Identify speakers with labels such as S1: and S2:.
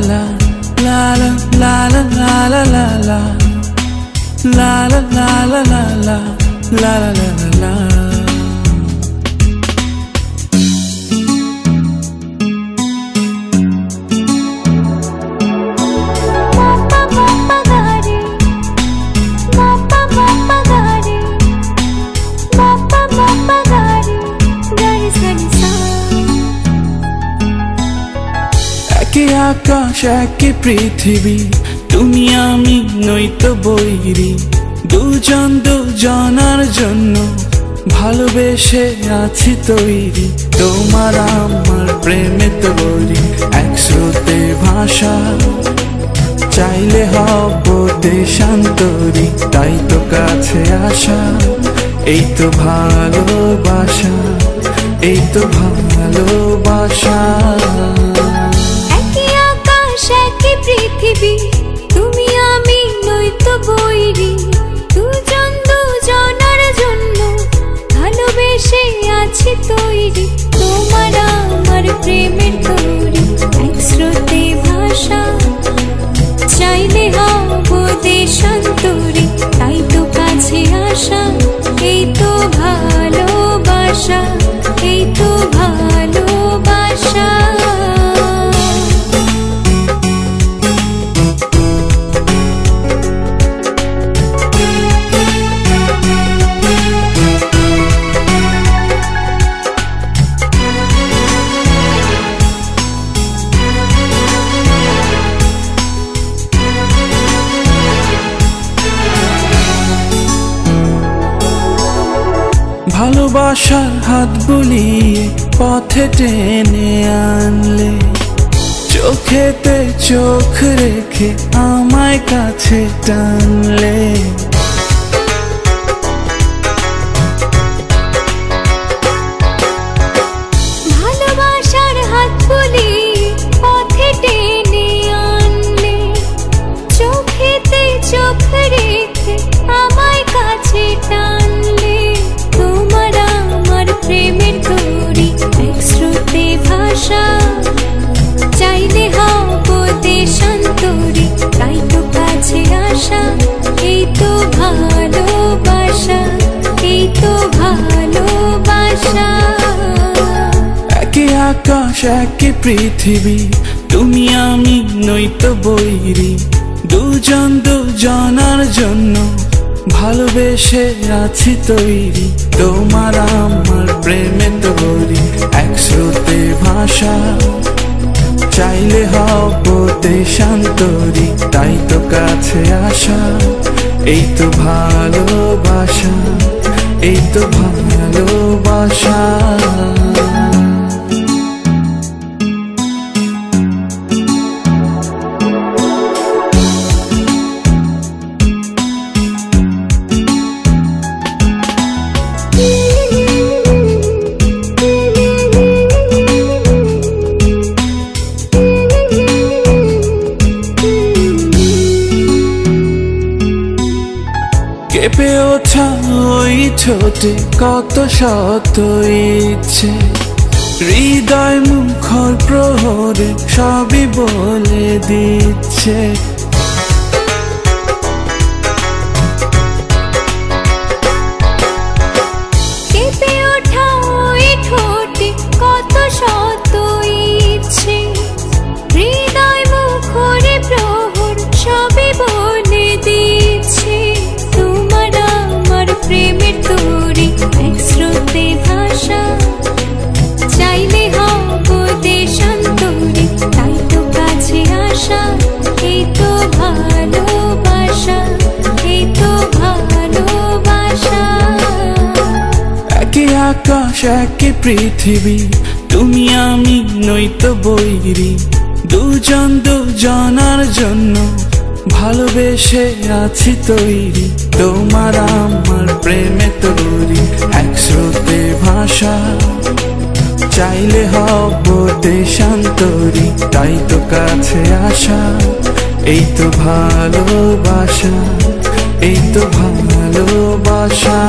S1: la la la la la la la la la la la la la la la la la la. একে আকাশ একে পৃথিবী, তুমি আমি নই তো বৈরী। দুজন দুজনার জন্য ভালোবেসে আছি তৈরি। তোমার আমার প্রেমে তৈরি, এক স্রোতে ভাষা, চাইলে হব দেশান্তরী। তাই তো কাছে আসা, এই তো ভালোবাসা, এই তো ভালোবাসা।
S2: পৃথিবী, তুমি আমি নই তো বৈরী। দুজন দুজনার জন্য ভালোবেসে আছি তৈরি। তোমার আমার প্রেমের তৈরি, এক স্রোতে ভাষা, চাইলে হব দেশান্তরী। তাই তো কাছে আসা, এই তো ভালোবাসা, এই তো ভালোবাসা।
S1: ভালোবাসার হাত বুলিয়ে পথে টেনে আনলে, চোখেতে চোখ রেখে আমায় কাছে টানলে।
S2: ভালোবাসার হাত বুলিয়ে পথে টেনে আনলে, চোখেতে চোখ রেখে আমায় কাছে টানলে। তোমার আমার প্রেমের তৈরি, এক স্রোতে ভাষা, চাইলে হব দেশান্তরী। তাই তো কাছে আসা, এই তো ভালোবাসা, এই তো ভালোবাসা।
S1: একে আকাশ একে পৃথিবী, তুমি আমি নই তো বৈরী। দুজন দুজনার জন্য ভালোবেসে আছি তৈরি। তোমার আমার প্রেমে তৈরি, এক স্রোতে ভাষা, চাইলে হব দেশান্তরী। তাই তো কাছে আসা, এই তো ভালোবাসা, এই তো ভালোবাসা। কেঁপে ওঠা ওই ঠোঁটে কত শত ইচ্ছে, হৃদয় মুখর প্রহরে সবই বলে দিচ্ছে।
S2: কেঁপে ওঠা ওই ঠোঁটে কত শত ইচ্ছে, হৃদয় মুখরে প্রহর সবই বলে দিচ্ছে। তোমার আমার প্রেমের তৈরি, এক স্রোতে ভাষা, চাইলে হব দেশান্তরী। তাই তো কাছে আসা, এই তো ভালোবাসা, এই তো ভালোবাসা।
S1: একে আকাশ একে পৃথিবী, তুমি আমি নই তো বৈরী। দুজন দুজনার জন্য ভালোবেসে আছি তৈরি। তোমার আমার প্রেমে তৈরি, এক স্রোতে ভাষা, চাইলে হব দেশান্তরী। তাই তো কাছে আসা, এই তো ভালোবাসা, এই তো ভালোবাসা।